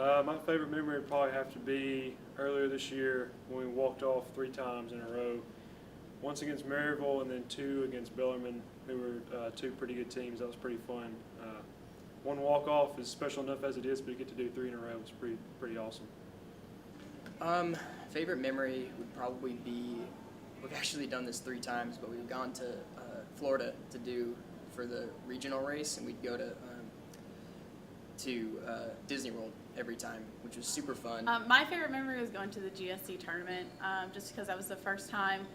My favorite memory would probably have to be earlier this year when we walked off 3 times in a row. Once against Maryville and then 2 against Bellarmine, who were 2 pretty good teams. That was pretty fun. One walk-off is special enough as it is, but to get to do 3 in a row was pretty awesome. Favorite memory would probably be, we've actually done this 3 times, but we've gone to Florida to do for the regional race, and we'd go to Disney World every time, which was super fun. My favorite memory was going to the GSC tournament, just because that was the first time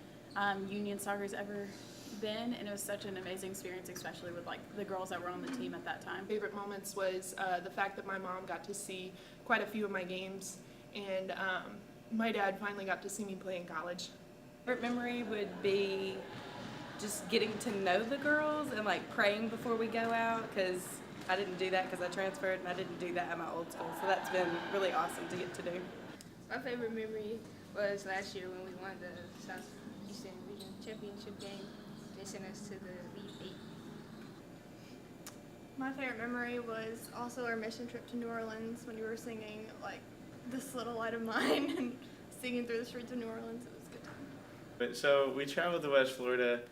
Union Soccer's ever been, and it was such an amazing experience, especially with like the girls that were on the team at that time. Favorite moments was the fact that my mom got to see quite a few of my games, and my dad finally got to see me play in college. Favorite memory would be just getting to know the girls and like praying before we go out, because I didn't do that because I transferred, and I didn't do that at my old school, so that's been really awesome to get to do. My favorite memory was last year when we won the Southeastern Region Championship game. They sent us to the Elite Eight. My favorite memory was also our mission trip to New Orleans when we were singing like "This Little Light of Mine" and singing through the streets of New Orleans. It was a good time. But so we traveled to West Florida,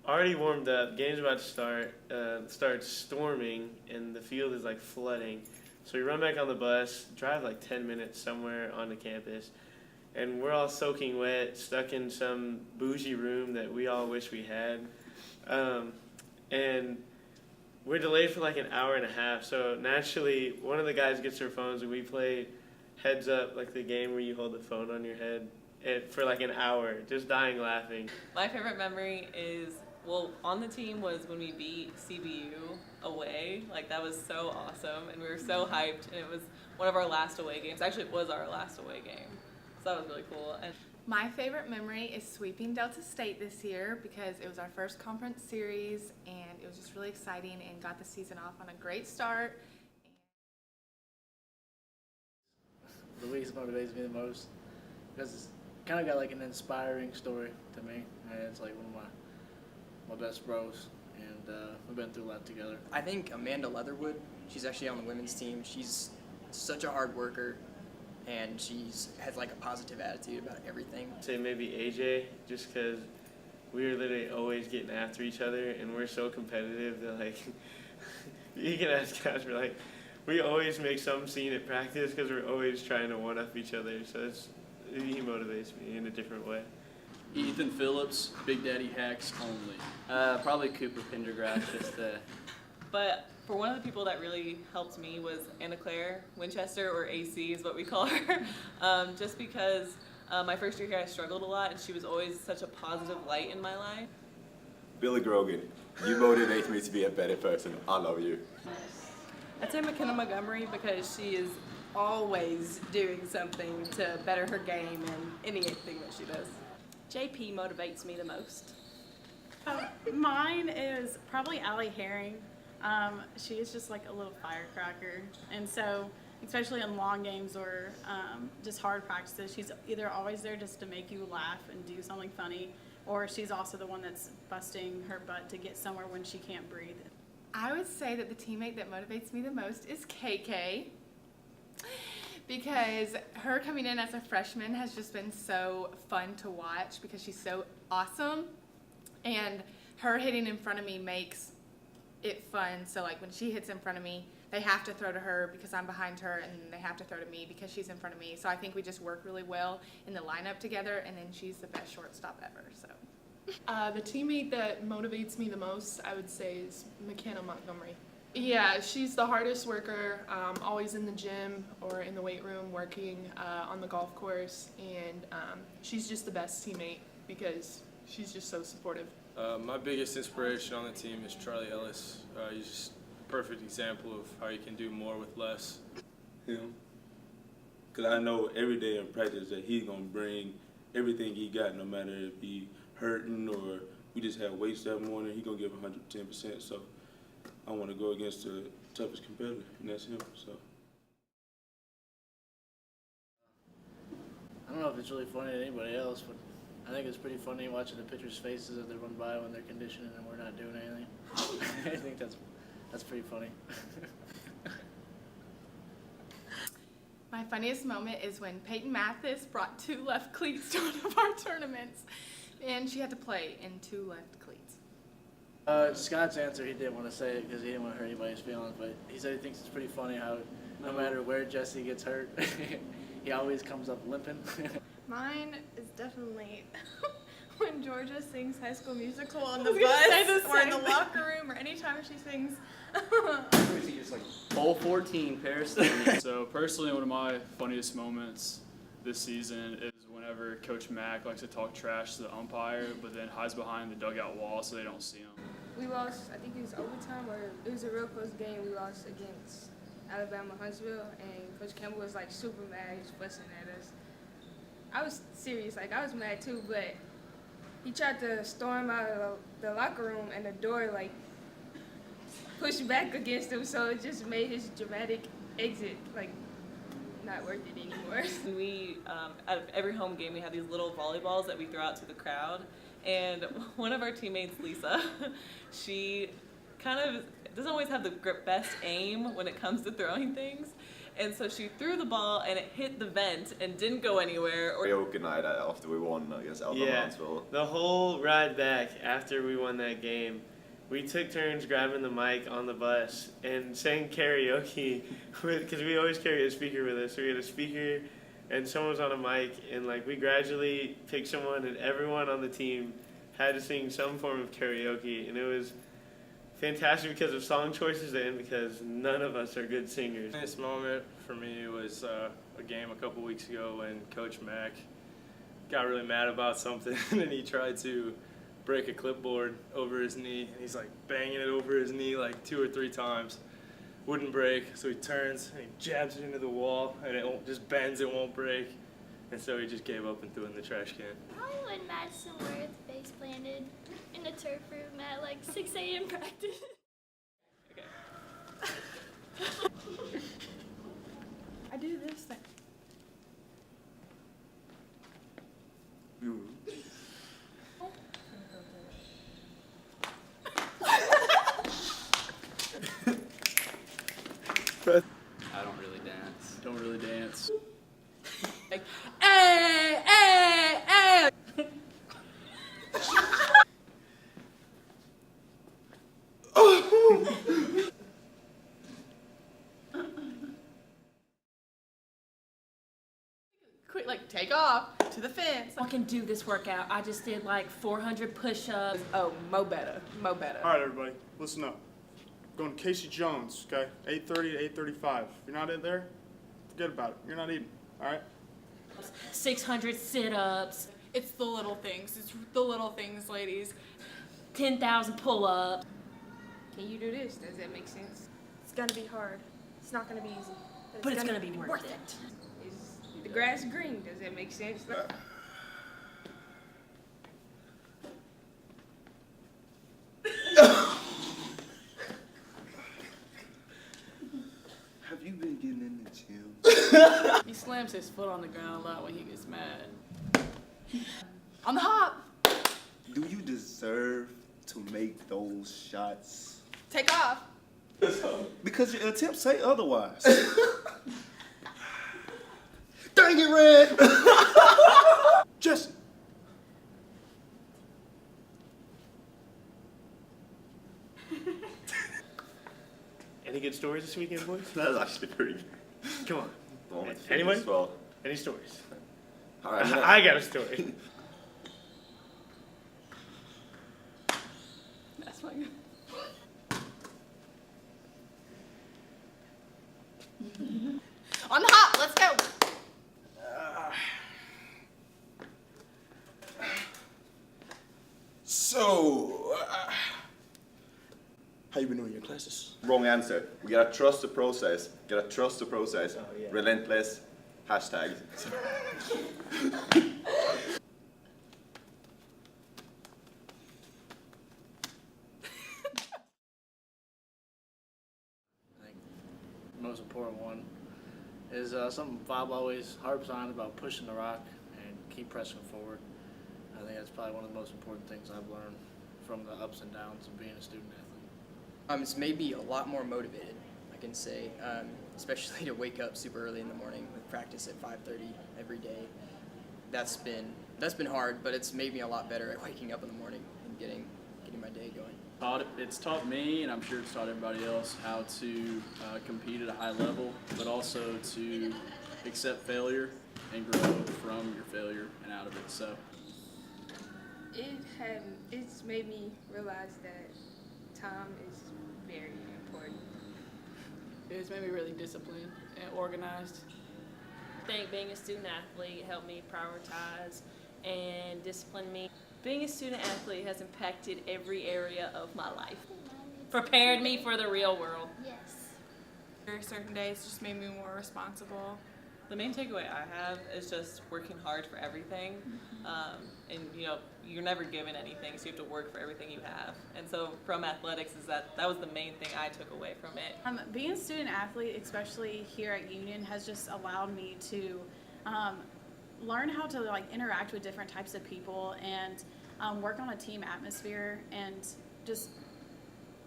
already warmed up, game's about to start, starts storming, and the field is like flooding. So we run back on the bus, drive like 10 minutes somewhere on the campus, and we're all soaking wet, stuck in some bougie room that we all wish we had. And we're delayed for like an hour and a half, so naturally one of the guys gets their phones and we play Heads Up, like the game where you hold the phone on your head, for like an hour, just dying laughing. My favorite memory is, well, on the team was when we beat CBU away. Like, that was so awesome, and we were so hyped, and it was one of our last away games. Actually, it was our last away game, so that was really cool. And my favorite memory is sweeping Delta State this year because it was our first conference series, and it was just really exciting and got the season off on a great start. Louise motivates me the most because it's kind of got like an inspiring story to me, and it's like one of my best bros, and we've been through a lot together. I think Amanda Leatherwood, she's actually on the women's team. She's such a hard worker, and has like a positive attitude about everything. I'd say maybe AJ, just because we were literally always getting after each other, and we're so competitive that like, you can ask guys, we're like, we always make some scene at practice because we're always trying to one-up each other, so he motivates me in a different way. Ethan Phillips, Big Daddy Hacks only. Probably Cooper Pendergrass, just But for one of the people that really helped me was Anna Claire Winchester, or AC is what we call her, just because my first year here I struggled a lot, and she was always such a positive light in my life. Billy Grogan, you motivate me to be a better person. I love you. I'd say McKenna Montgomery because she is always doing something to better her game and anything that she does. JP motivates me the most. Mine is probably Allie Herring. She is just like a little firecracker, and so especially in long games or just hard practices, she's either always there just to make you laugh and do something funny, or she's also the one that's busting her butt to get somewhere when she can't breathe. I would say that the teammate that motivates me the most is KK, because her coming in as a freshman has just been so fun to watch because she's so awesome, and her hitting in front of me makes it fun. So like when she hits in front of me, they have to throw to her because I'm behind her, and they have to throw to me because she's in front of me. So I think we just work really well in the lineup together, and then she's the best shortstop ever. So. The teammate that motivates me the most, I would say, is McKenna Montgomery. Yeah, she's the hardest worker, always in the gym or in the weight room working on the golf course, and she's just the best teammate because she's just so supportive. My biggest inspiration on the team is Charlie Ellis. He's just a perfect example of how you can do more with less. Him, because I know every day in practice that he's going to bring everything he got, no matter if he hurting or we just had weights that morning, he's going to give 110%. So I want to go against the toughest competitor, and that's him. So I don't know if it's really funny to anybody else, but I think it's pretty funny watching the pitchers' faces as they run by when they're conditioning and we're not doing anything. I think that's pretty funny. My funniest moment is when Peyton Mathis brought 2 left cleats to one of our tournaments, and she had to play in 2 left cleats. Scott's answer, he didn't want to say it because he didn't want to hurt anybody's feelings, but he said he thinks it's pretty funny how no matter where Jesse gets hurt, he always comes up limping. Mine is definitely when Georgia sings High School Musical on the I was gonna say bus the or in same the locker room or anytime she sings. Hole 14, Paris. So personally, one of my funniest moments this season is whenever Coach Mack likes to talk trash to the umpire, but then hides behind the dugout wall so they don't see him. We lost, I think it was overtime, or it was a real close game. We lost against Alabama Huntsville, and Coach Campbell was like super mad. He was fussing at us. I was serious, like I was mad too, but he tried to storm out of the locker room, and the door like pushed back against him, so it just made his dramatic exit like not worth it anymore. And we, out of every home game, we have these little volleyballs that we throw out to the crowd. And one of our teammates, Lisa, she kind of doesn't always have the best aim when it comes to throwing things. And so she threw the ball and it hit the vent and didn't go anywhere. Karaoke night after we won against Alabama Huntsville. The whole ride back after we won that game, we took turns grabbing the mic on the bus and sang karaoke because we always carry a speaker with us. So we had a speaker and someone was on a mic, and like we gradually picked someone, and everyone on the team had to sing some form of karaoke, and it was fantastic because of song choices and because none of us are good singers. This moment for me was a game a couple weeks ago when Coach Mack got really mad about something, and he tried to break a clipboard over his knee, and he's like banging it over his knee like 2 or 3 times. Wouldn't break, so he turns and he jabs it into the wall, and it just bends, it won't break. And so he just gave up and threw it in the trash can. Probably when Madison Worth face planted in the turf room at like 6 a.m. practice. I do this thing. I don't really dance. Don't really dance. Like, hey, hey, hey! Quick, like take off to the fence. I can do this workout. I just did like 400 push-ups. Oh, mo better, mo better. All right, everybody, listen up. Going to Casey Jones, okay? 8:30 to 8:35. If you're not in there, forget about it. You're not eating, all right? 600 sit-ups. It's the little things. It's the little things, ladies. 10,000 pull-ups. Can you do this? Does that make sense? It's gonna be hard. It's not gonna be easy. But it's gonna be worth it. Is the grass green? Does that make sense? Have you been getting in the gym? He slams his foot on the ground a lot when he gets mad. On the hop. Do you deserve to make those shots? Take off. Because your attempts say otherwise. Dang it, Red! Jesse. Any good stories this weekend, boys? That was actually pretty good. Come on. Well, it's Anyone? as well. Any stories? All right, I got a story. That's my good. On the hop. Let's go. So, how you been doing your classes? Wrong answer. We gotta trust the process. Gotta trust the process. Oh, yeah. Relentless. Hashtag. I think the most important one is something Bob always harps on about pushing the rock and keep pressing forward. I think that's probably one of the most important things I've learned from the ups and downs of being a student athlete. It's made me a lot more motivated. Like can say, especially to wake up super early in the morning with practice at 5:30 every day. That's been hard, but it's made me a lot better at waking up in the morning and getting my day going. It's taught me, and I'm sure it's taught everybody else, how to compete at a high level, but also to accept failure and grow from your failure and out of it. So it's made me realize that time is very important. It's made me really disciplined and organized. I think being a student athlete helped me prioritize and discipline me. Being a student athlete has impacted every area of my life, prepared me for the real world. Yes. There are certain days just made me more responsible. The main takeaway I have is just working hard for everything, and you're never given anything, so you have to work for everything you have. And so from athletics, that was the main thing I took away from it. Being a student athlete, especially here at Union, has just allowed me to learn how to interact with different types of people and work on a team atmosphere, and just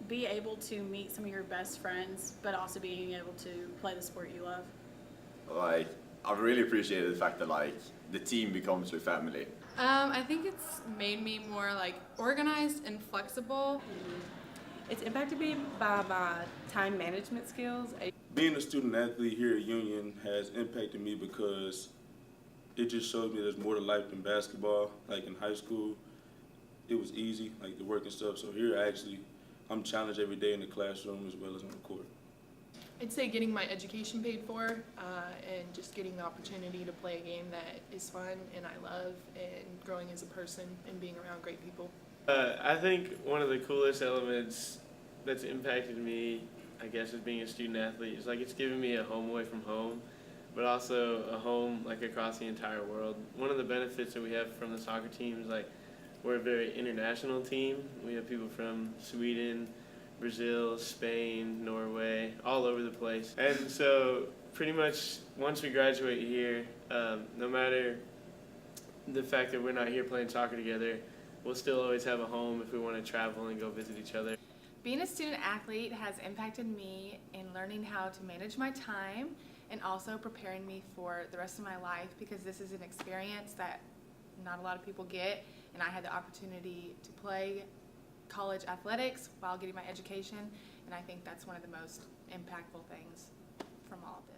be able to meet some of your best friends, but also being able to play the sport you love. I've really appreciated the fact that the team becomes your family. I think it's made me more organized and flexible. It's impacted me by my time management skills. Being a student athlete here at Union has impacted me because it just shows me there's more to life than basketball. Like in high school, it was easy, the work and stuff. So here, I'm challenged every day in the classroom as well as on the court. I'd say getting my education paid for and just getting the opportunity to play a game that is fun and I love, and growing as a person and being around great people. I think one of the coolest elements that's impacted me, I guess, as being a student athlete is it's given me a home away from home, but also a home across the entire world. One of the benefits that we have from the soccer team is we're a very international team. We have people from Sweden, Brazil, Spain, Norway, all over the place. And so pretty much once we graduate here, no matter the fact that we're not here playing soccer together, we'll still always have a home if we want to travel and go visit each other. Being a student athlete has impacted me in learning how to manage my time and also preparing me for the rest of my life, because this is an experience that not a lot of people get, and I had the opportunity to play college athletics while getting my education, and I think that's one of the most impactful things from all of this.